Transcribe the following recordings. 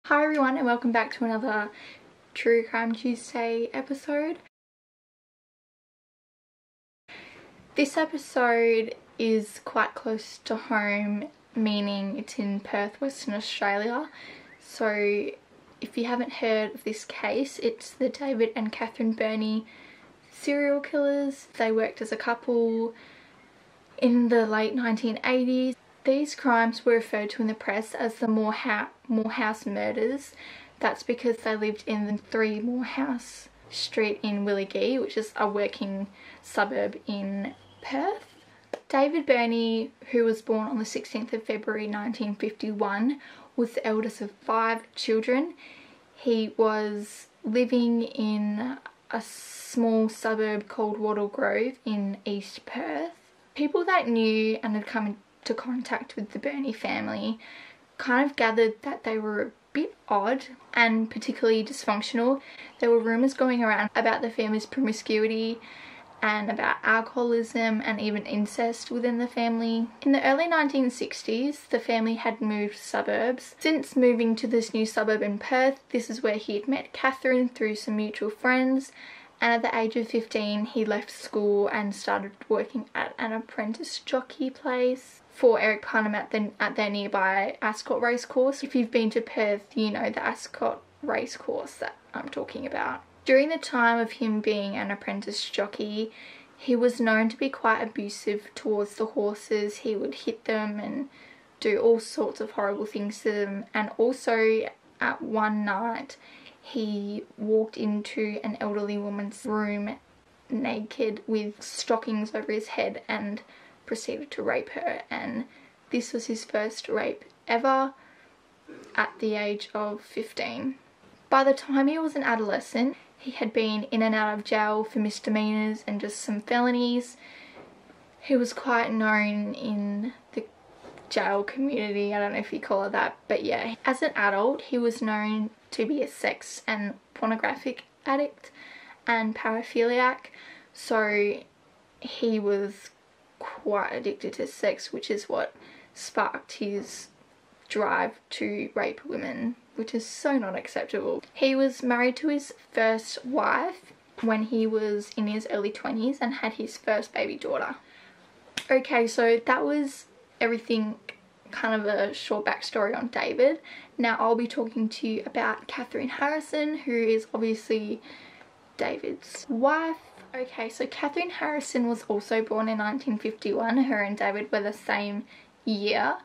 Hi everyone and welcome back to another True Crime Tuesday episode. This episode is quite close to home, meaning it's in Perth, Western Australia. So if you haven't heard of this case, it's the David and Catherine Burney serial killers. They worked as a couple in the late 1980s. These crimes were referred to in the press as the Moorehouse murders. That's because they lived in the 3 Moorehouse Street in Willigee, which is a working suburb in Perth. David Burney, who was born on the 16th of February 1951, was the eldest of 5 children. He was living in a small suburb called Wattle Grove in East Perth. People that knew and had come into contact with the Burney family kind of gathered that they were a bit odd and particularly dysfunctional. There were rumours going around about the family's promiscuity and about alcoholism and even incest within the family. In the early 1960s, the family had moved suburbs. Since moving to this new suburb in Perth, this is where he had met Catherine through some mutual friends, and at the age of 15 he left school and started working at an apprentice jockey place for Eric Parnham at their nearby Ascot racecourse. If you've been to Perth, you know the Ascot racecourse that I'm talking about. During the time of him being an apprentice jockey, he was known to be quite abusive towards the horses. He would hit them and do all sorts of horrible things to them. And also at one night, he walked into an elderly woman's room naked with stockings over his head and proceeded to rape her, and this was his first rape ever at the age of 15. By the time he was an adolescent, he had been in and out of jail for misdemeanors and just some felonies. He was quite known in the jail community, I don't know if you call it that, but yeah. As an adult, he was known to be a sex and pornographic addict and paraphiliac, so he was quite addicted to sex, which is what sparked his drive to rape women, which is so not acceptable. He was married to his first wife when he was in his early 20s and had his first baby daughter. Okay, so that was everything, kind of a short backstory on David. Now I'll be talking to you about Catherine Harrison, who is obviously David's wife. Okay, so Catherine Harrison was also born in 1951. Her and David were the same year.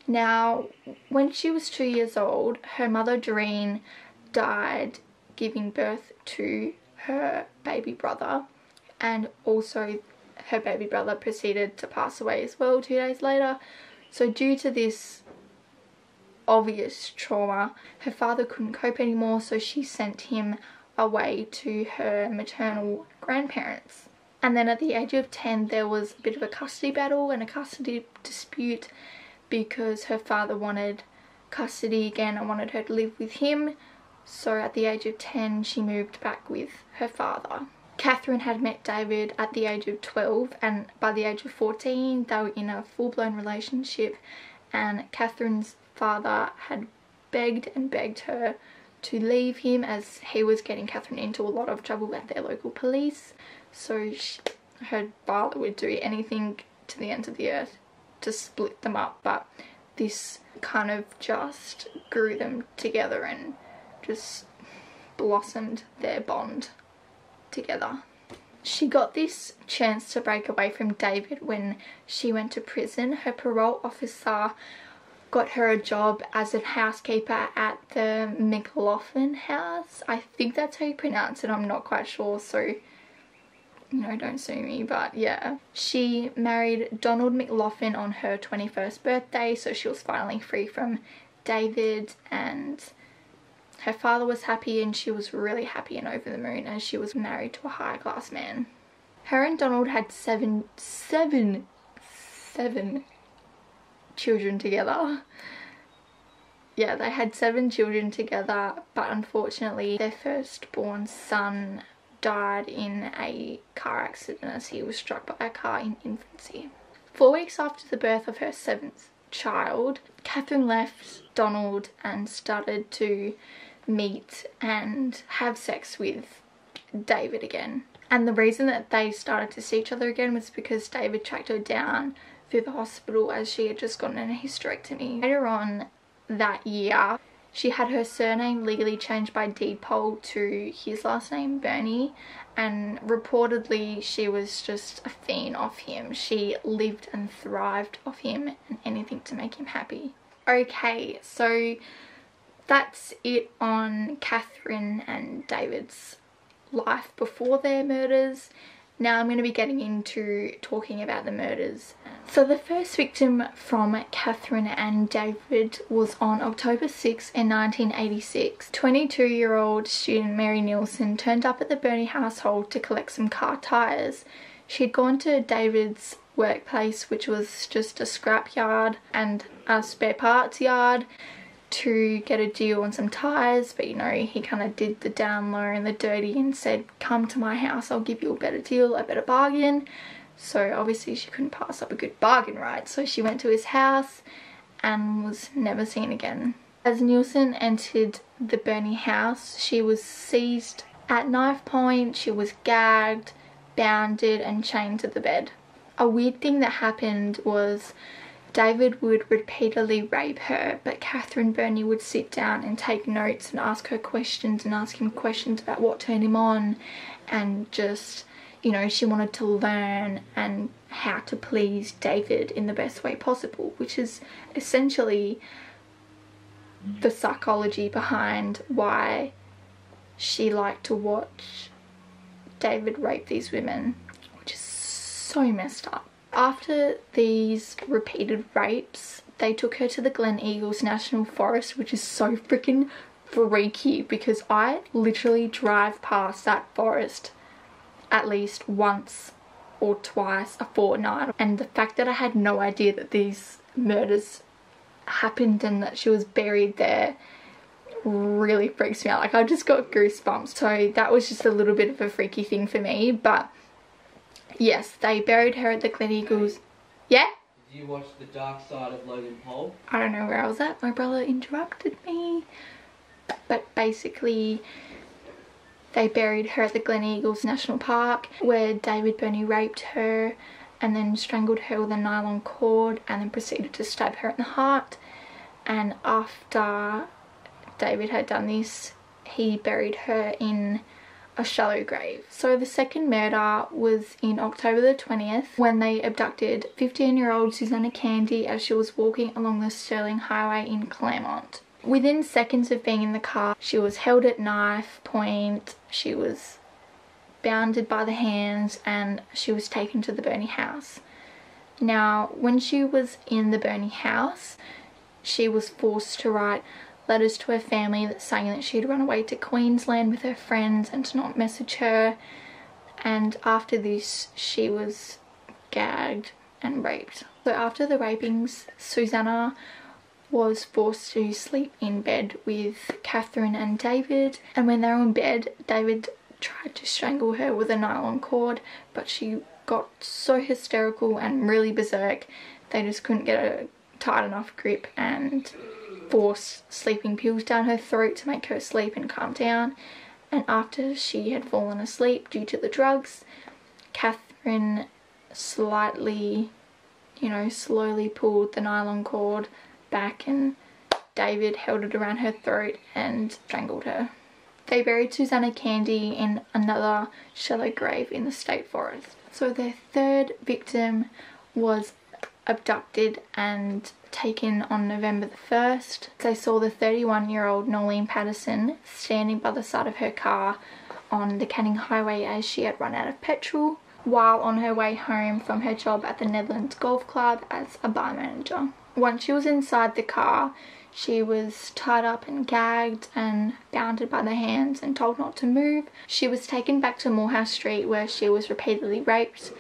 Now, when she was 2 years old, her mother Doreen died giving birth to her baby brother, and also her baby brother proceeded to pass away as well 2 days later. So due to this obvious trauma, her father couldn't cope anymore, so she sent him away to her maternal grandparents. And then at the age of 10 there was a bit of a custody battle and a custody dispute because her father wanted custody again and wanted her to live with him. So at the age of 10 she moved back with her father. Catherine had met David at the age of 12, and by the age of 14 they were in a full-blown relationship, and Catherine's father had begged and begged her to leave him as he was getting Catherine into a lot of trouble at their local police. So her father would do anything to the ends of the earth to split them up, but this kind of just grew them together and just blossomed their bond together. She got this chance to break away from David when she went to prison. Her parole officer got her a job as a housekeeper at the McLaughlin house. I think that's how you pronounce it, I'm not quite sure, so you know, don't sue me, but yeah. She married Donald McLaughlin on her 21st birthday, so she was finally free from David, and her father was happy and she was really happy and over the moon as she was married to a high class man. Her and Donald had seven children together. Yeah, they had 7 children together, but unfortunately their firstborn son died in a car accident as he was struck by a car in infancy. 4 weeks after the birth of her 7th child, Catherine left Donald and started to meet and have sex with David again. And the reason that they started to see each other again was because David tracked her down through the hospital as she had just gotten a hysterectomy. Later on that year, she had her surname legally changed by deed poll to his last name, Bernie, and reportedly she was just a fiend of him. She lived and thrived off him and anything to make him happy. Okay, so that's it on Catherine and David's life before their murders. Now I'm going to be getting into talking about the murders. So the first victim from Catherine and David was on October 6 in 1986. 22-year-old student Mary Nielsen turned up at the Burney household to collect some car tyres. She had gone to David's workplace, which was just a scrap yard and a spare parts yard, to get a deal on some tyres, but you know, he kind of did the down low and the dirty and said, come to my house, I'll give you a better deal, a better bargain. So obviously she couldn't pass up a good bargain, right? So she went to his house and was never seen again. As Nielsen entered the Burney house, she was seized at knife point, she was gagged, bounded and chained to the bed. A weird thing that happened was David would repeatedly rape her, but Catherine Burney would sit down and take notes and ask her questions and ask him questions about what turned him on, and just, you know, she wanted to learn and how to please David in the best way possible, which is essentially the psychology behind why she liked to watch David rape these women, which is so messed up. After these repeated rapes, they took her to the Glen Eagles National Forest, which is so freaking freaky because I literally drive past that forest at least once or twice a fortnight, and the fact that I had no idea that these murders happened and that she was buried there really freaks me out. Like, I just got goosebumps. So that was just a little bit of a freaky thing for me, but yes, they buried her at the Glen Eagles. Yeah? Did you watch The Dark Side of Logan Paul? I don't know where I was at. My brother interrupted me. But basically, they buried her at the Glen Eagles National Park, where David Burney raped her and then strangled her with a nylon cord and then proceeded to stab her in the heart. And after David had done this, he buried her in a shallow grave. So the second murder was in October the 20th, when they abducted 15-year-old Susanna Candy as she was walking along the Sterling Highway in Claremont. Within seconds of being in the car, she was held at knife point, she was bounded by the hands, and she was taken to the Burney house. Now, when she was in the Burney house, she was forced to write letters to her family that saying that she'd run away to Queensland with her friends and to not message her. And after this, she was gagged and raped. So after the rapings, Susanna was forced to sleep in bed with Catherine and David, and when they were in bed, David tried to strangle her with a nylon cord, but she got so hysterical and really berserk they just couldn't get a tight enough grip and forced sleeping pills down her throat to make her sleep and calm down. And after she had fallen asleep due to the drugs, Catherine slightly, slowly pulled the nylon cord back and David held it around her throat and strangled her. They buried Susanna Candy in another shallow grave in the state forest. So their third victim was abducted and taken on November the 1st. They saw the 31-year-old Nolene Patterson standing by the side of her car on the Canning Highway as she had run out of petrol while on her way home from her job at the Netherlands Golf Club as a bar manager. Once she was inside the car, she was tied up and gagged and bounded by the hands and told not to move. She was taken back to Moorehouse Street where she was repeatedly raped.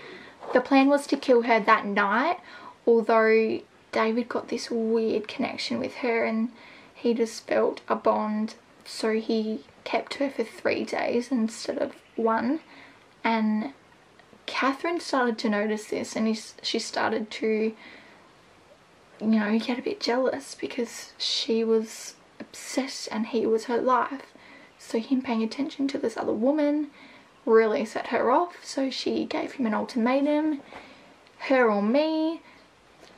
The plan was to kill her that night, although David got this weird connection with her and he just felt a bond, so he kept her for 3 days instead of 1. And Catherine started to notice this, and she started to you know, get a bit jealous because she was obsessed and he was her life. So him paying attention to this other woman really set her off. So she gave him an ultimatum, her or me.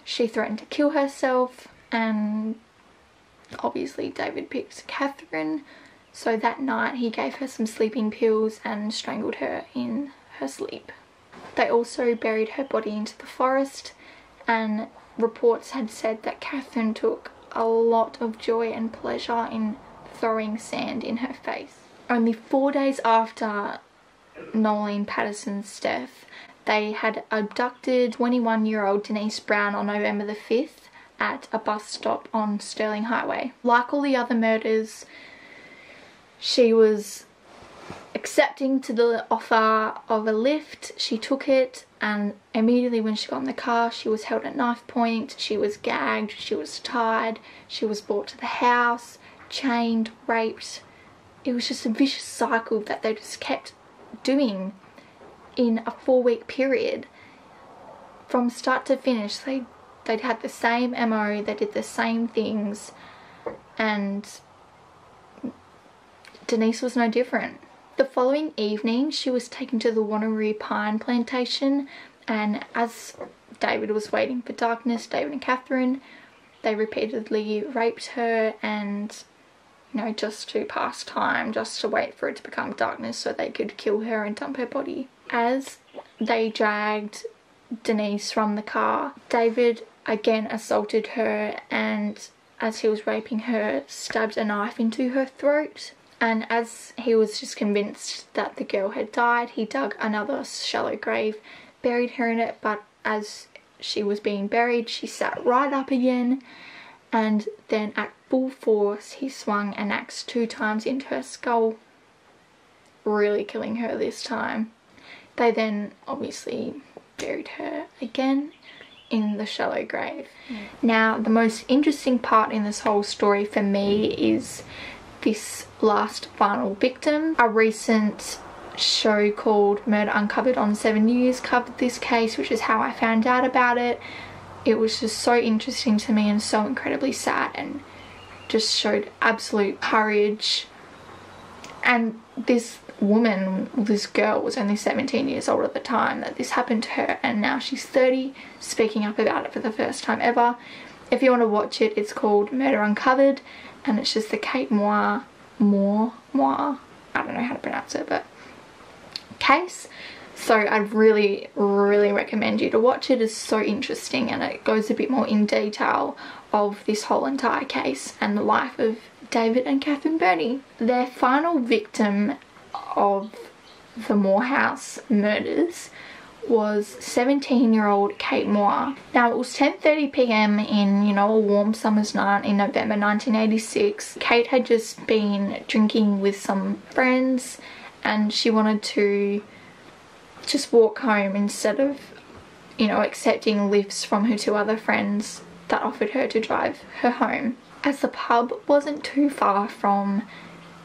She threatened to kill herself, and obviously David picked Catherine. So that night he gave her some sleeping pills and strangled her in her sleep. They also buried her body into the forest, and reports had said that Catherine took a lot of joy and pleasure in throwing sand in her face. Only 4 days after Nolene Patterson's death, they had abducted 21-year-old Denise Brown on November the 5th at a bus stop on Stirling Highway. Like all the other murders, she was accepting to the offer of a lift. She took it, and immediately when she got in the car, she was held at knife point, she was gagged, she was tied, she was brought to the house, chained, raped. It was just a vicious cycle that they just kept doing in a 4-week period. From start to finish, they'd had the same MO, they did the same things, and Denise was no different. The following evening, she was taken to the Wanneroo Pine Plantation, and as David was waiting for darkness, David and Catherine, they repeatedly raped her, and, you know, just to pass time, just to wait for it to become darkness so they could kill her and dump her body. As they dragged Denise from the car, David again assaulted her, and as he was raping her, stabbed a knife into her throat. And as he was just convinced that the girl had died, he dug another shallow grave, buried her in it, but as she was being buried, she sat right up again, and then at full force he swung an axe 2 times into her skull, really killing her this time. They then obviously buried her again in the shallow grave. Now, the most interesting part in this whole story for me is this last final victim. A recent show called Murder Uncovered on 7 News covered this case, which is how I found out about it. It was just so interesting to me and so incredibly sad, and just showed absolute courage. And this woman, this girl, was only 17 years old at the time that this happened to her, and now she's 30, speaking up about it for the first time ever. If you want to watch it, it's called Murder Uncovered, and it's just the Kate Moore, I don't know how to pronounce it, but case. So I'd really recommend you to watch it. It's so interesting, and it goes a bit more in detail of this whole entire case and the life of David and Catherine Burney. Their final victim of the Moorehouse murders was 17-year-old Kate Moore. Now, it was 10:30 p.m. in, you know, a warm summer's night in November 1986. Kate had just been drinking with some friends, and she wanted to just walk home instead of, you know, accepting lifts from her 2 other friends that offered her to drive her home. As the pub wasn't too far from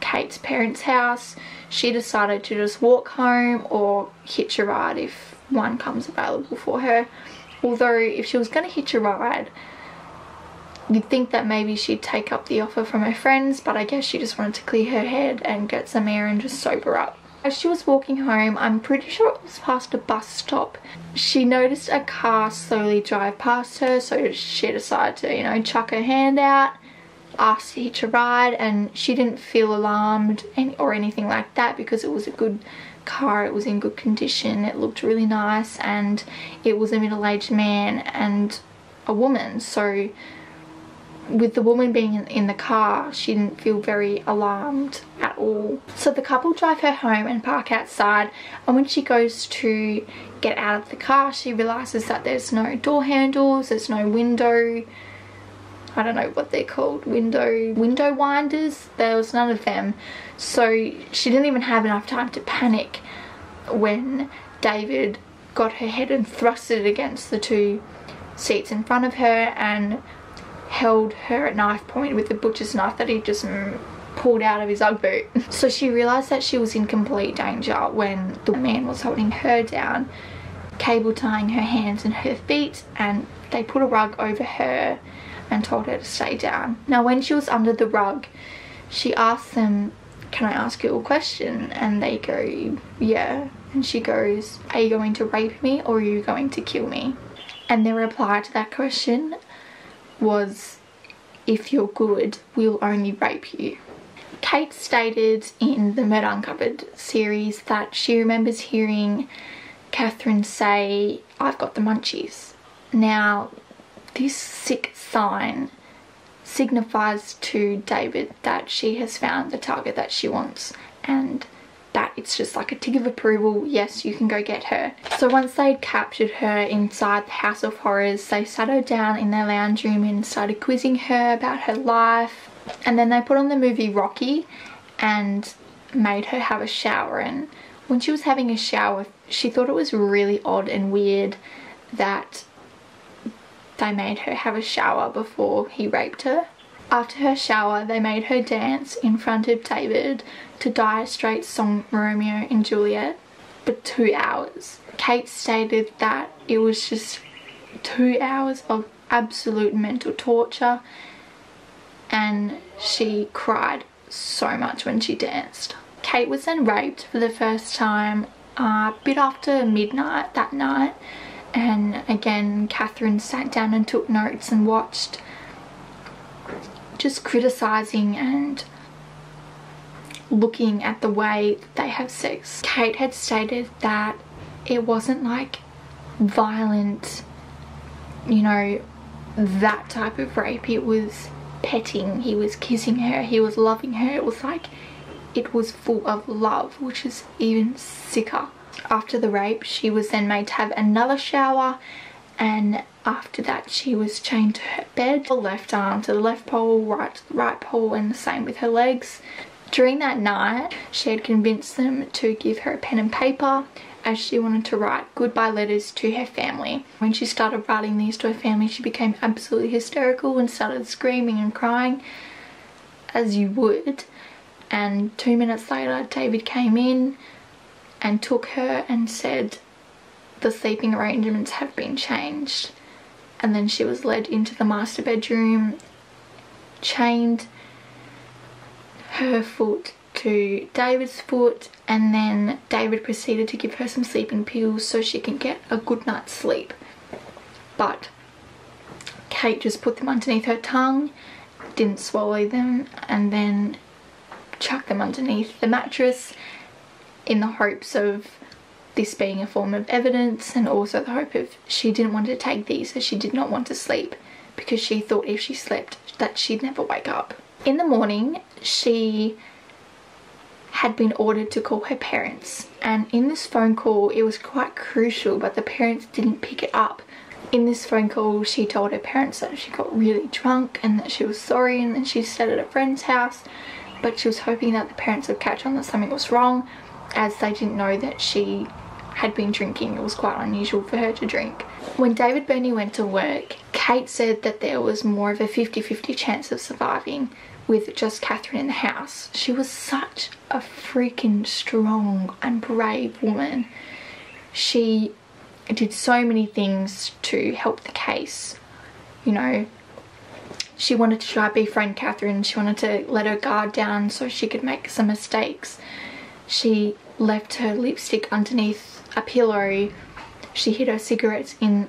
Kate's parents' house, she decided to just walk home or hitch a ride if one comes available for her. Although if she was going to hitch a ride, you'd think that maybe she'd take up the offer from her friends, but I guess she just wanted to clear her head and get some air and just sober up. As she was walking home, I'm pretty sure it was past a bus stop, she noticed a car slowly drive past her, so she decided to, you know, chuck her hand out, ask to hitch a ride, and she didn't feel alarmed or anything like that because it was a good car, it was in good condition, it looked really nice, and it was a middle-aged man and a woman. So with the woman being in the car, she didn't feel very alarmed at all. So the couple drive her home and park outside, and when she goes to get out of the car, she realizes that there's no door handles, there's no window, I don't know what they're called, window winders. There was none of them. So she didn't even have enough time to panic when David got her head and thrust it against the 2 seats in front of her and held her at knife point with the butcher's knife that he just pulled out of his Ugg boot. So she realised that she was in complete danger when the man was holding her down. cable tying her hands and her feet, and they put a rug over her and told her to stay down. Now when she was under the rug, she asked them, "Can I ask you a question?" And they go, "Yeah." And she goes, "Are you going to rape me or are you going to kill me?" And their reply to that question was, "If you're good, we'll only rape you." Kate stated in the Murder Uncovered series that she remembers hearing Catherine say, "I've got the munchies." Now, this sick sign signifies to David that she has found the target that she wants, and that it's just like a tick of approval. Yes, you can go get her. So once they'd captured her inside the House of Horrors, they sat her down in their lounge room and started quizzing her about her life. And then they put on the movie Rocky and made her have a shower. And when she was having a shower, she thought it was really odd and weird that they made her have a shower before he raped her. After her shower, they made her dance in front of David to Dire Straits' song Romeo and Juliet for 2 hours. Kate stated that it was just 2 hours of absolute mental torture, and she cried so much when she danced. Kate was then raped for the first time a bit after midnight that night, and again Catherine sat down and took notes and watched, just criticising and looking at the way they have sex. Kate had stated that it wasn't like violent, you know, that type of rape. It was petting, he was kissing her, he was loving her. It was like, it was full of love, which is even sicker. After the rape, she was then made to have another shower, and after that she was chained to her bed, the left arm to the left pole, right to the right pole, and the same with her legs. During that night, she had convinced them to give her a pen and paper, as she wanted to write goodbye letters to her family. When she started writing these to her family, she became absolutely hysterical and started screaming and crying, as you would. And 2 minutes later, David came in and took her and said, "The sleeping arrangements have been changed." And then she was led into the master bedroom, chained her foot to David's foot, and then David proceeded to give her some sleeping pills so she can get a good night's sleep. But Kate just put them underneath her tongue, didn't swallow them, and then chucked them underneath the mattress in the hopes of this being a form of evidence, and also the hope of she didn't want to take these as she did not want to sleep, because she thought if she slept that she'd never wake up. In the morning, she had been ordered to call her parents, and in this phone call it was quite crucial, but the parents didn't pick it up. In this phone call she told her parents that she got really drunk and that she was sorry, and then she stayed at a friend's house, but she was hoping that the parents would catch on that something was wrong, as they didn't know that she had been drinking. It was quite unusual for her to drink. When David Burney went to work, Kate said that there was more of a 50-50 chance of surviving with just Catherine in the house. She was such a freaking strong and brave woman. She did so many things to help the case. You know, she wanted to try to befriend Catherine. She wanted to let her guard down so she could make some mistakes. She left her lipstick underneath a pillow. She hid her cigarettes in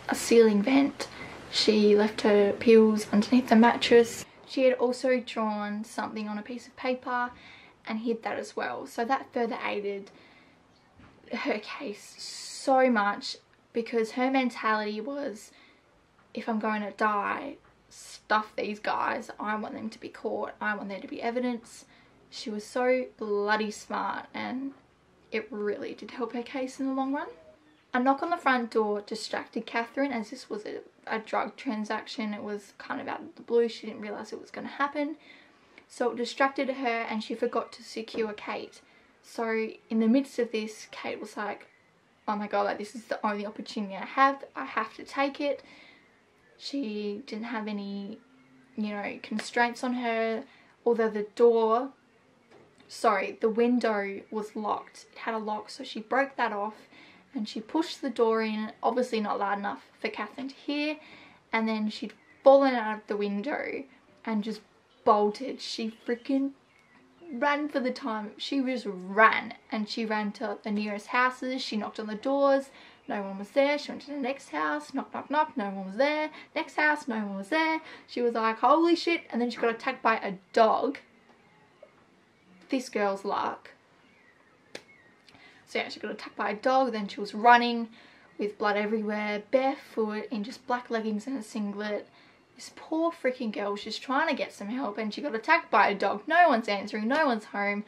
a ceiling vent. She left her pills underneath the mattress. She had also drawn something on a piece of paper and hid that as well. So that further aided her case so much, because her mentality was, if I'm going to die, stuff these guys. I want them to be caught. I want there to be evidence. She was so bloody smart, and it really did help her case in the long run. A knock on the front door distracted Catherine, as this was a drug transaction. It was kind of out of the blue. She didn't realise it was going to happen. So it distracted her and she forgot to secure Kate. So in the midst of this, Kate was like, oh my god, like, this is the only opportunity I have to take it. She didn't have any, you know, constraints on her, although the window was locked. It had a lock, so she broke that off and she pushed the door in, obviously not loud enough for Catherine to hear, and then she'd fallen out of the window and just bolted. She freaking ran for the time. She just ran, and she ran to the nearest houses. She knocked on the doors, no one was there. She went to the next house, knock knock knock, no one was there. Next house, no one was there. She was like, holy shit. And then she got attacked by a dog. This girl's luck. So yeah, she got attacked by a dog. Then she was running with blood everywhere, barefoot, in just black leggings and a singlet. This poor freaking girl was just trying to get some help, and she got attacked by a dog. No one's answering, no one's home.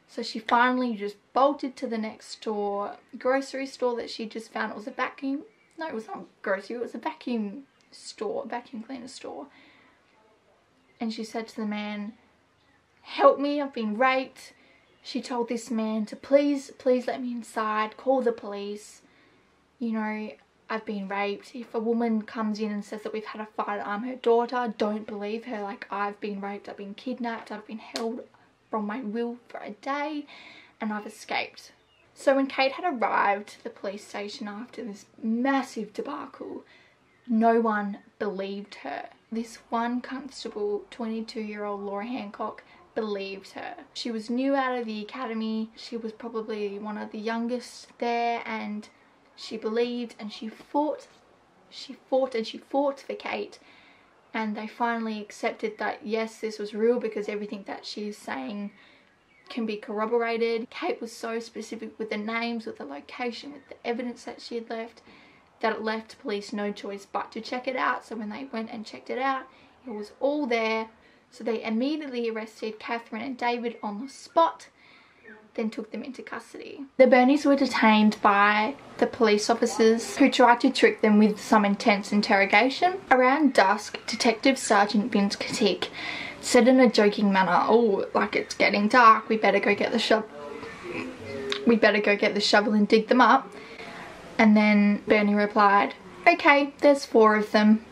So she finally just bolted to the next door, grocery store that she just found. It was a vacuum. No, it was not grocery. It was a vacuum store, vacuum cleaner store. And she said to the man, help me, I've been raped. She told this man to please let me inside, call the police. You know, I've been raped. If a woman comes in and says that we've had a fight, I'm her daughter, don't believe her. Like, I've been raped, I've been kidnapped, I've been held from my will for a day, and I've escaped. So when Kate had arrived at the police station after this massive debacle, no one believed her. This one constable, 22-year-old Laura Hancock, believed her. She was new out of the academy. She was probably one of the youngest there, and she believed, and she fought for Kate. And they finally accepted that yes, this was real, because everything that she's saying can be corroborated. Kate was so specific with the names, with the location, with the evidence that she had left, that it left police no choice but to check it out. So when they went and checked it out, it was all there. So they immediately arrested Catherine and David on the spot, then took them into custody. The Bernies were detained by the police officers, who tried to trick them with some intense interrogation. Around dusk, Detective Sergeant Vince Katik said in a joking manner, oh, like, it's getting dark, we better go get the shovel and dig them up. And then Bernie replied, okay, there's 4 of them.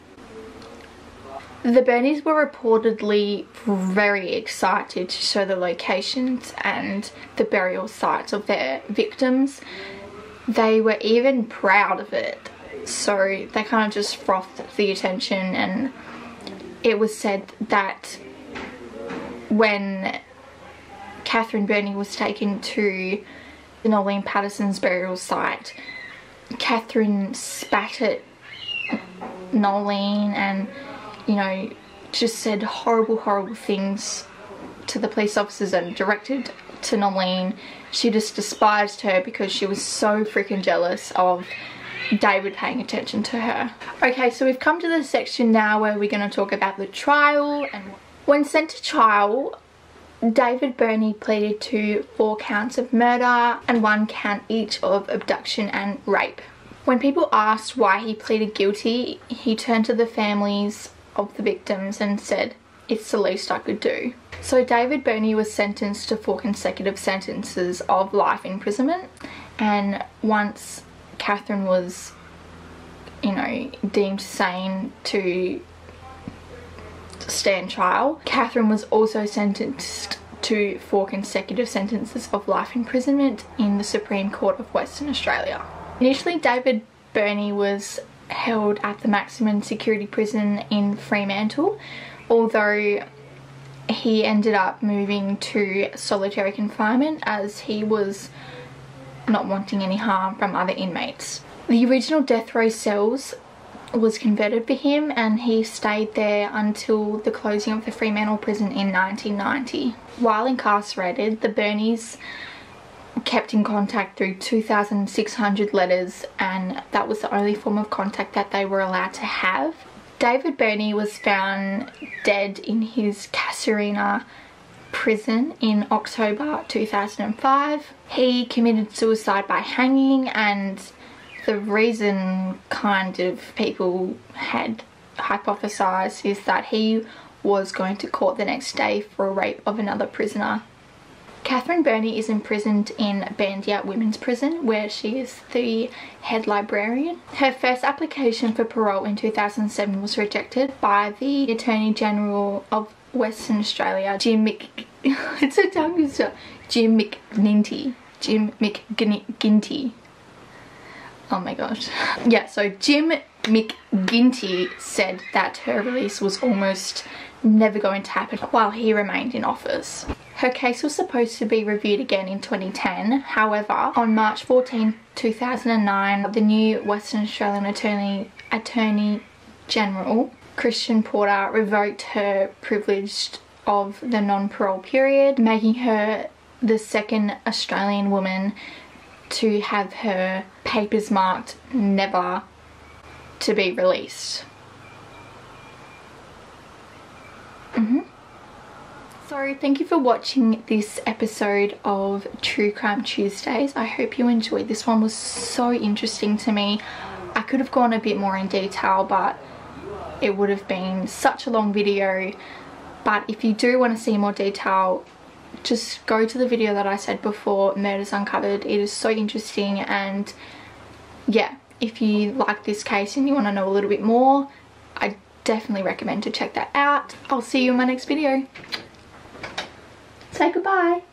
The Bernies were reportedly very excited to show the locations and the burial sites of their victims. They were even proud of it. So they kind of just frothed the attention, and it was said that when Catherine Bernie was taken to Nolene Patterson's burial site, Catherine spat at Nolene and, you know, just said horrible things to the police officers and directed to Nolene. She just despised her because she was so freaking jealous of David paying attention to her. Okay, so we've come to the section now where we're going to talk about the trial. And when sent to trial, David Bernie pleaded to 4 counts of murder and 1 count each of abduction and rape. When people asked why he pleaded guilty, he turned to the families of the victims and said, it's the least I could do. So David Bernie was sentenced to 4 consecutive sentences of life imprisonment, and once Catherine was, you know, deemed sane to stand trial, Catherine was also sentenced to 4 consecutive sentences of life imprisonment in the Supreme Court of Western Australia. Initially, David Bernie was held at the maximum security prison in Fremantle, although he ended up moving to solitary confinement as he was not wanting any harm from other inmates. The original death row cells was converted for him, and he stayed there until the closing of the Fremantle prison in 1990. While incarcerated, the Bernies kept in contact through 2,600 letters, and that was the only form of contact that they were allowed to have. David Bernie was found dead in his Casuarina prison in October 2005. He committed suicide by hanging, and the reason kind of people had hypothesized is that he was going to court the next day for a rape of another prisoner. Catherine Bernie is imprisoned in Bandia Women's Prison, where she is the head librarian. Her first application for parole in 2007 was rejected by the Attorney General of Western Australia, Jim McGinty. Oh my gosh. Yeah, so Jim McGinty said that her release was almost never going to happen while he remained in office. Her case was supposed to be reviewed again in 2010. However, on March 14, 2009, the new Western Australian Attorney General, Christian Porter, revoked her privilege of the non-parole period, making her the second Australian woman to have her papers marked never to be released. So thank you for watching this episode of True Crime Tuesdays. I hope you enjoyed. This one was so interesting to me. I could have gone a bit more in detail, but it would have been such a long video. But if you do want to see more detail, just go to the video that I said before, Murders Uncovered. It is so interesting, and yeah, if you like this case and you want to know a little bit more, I definitely recommend to check that out. I'll see you in my next video. Say goodbye.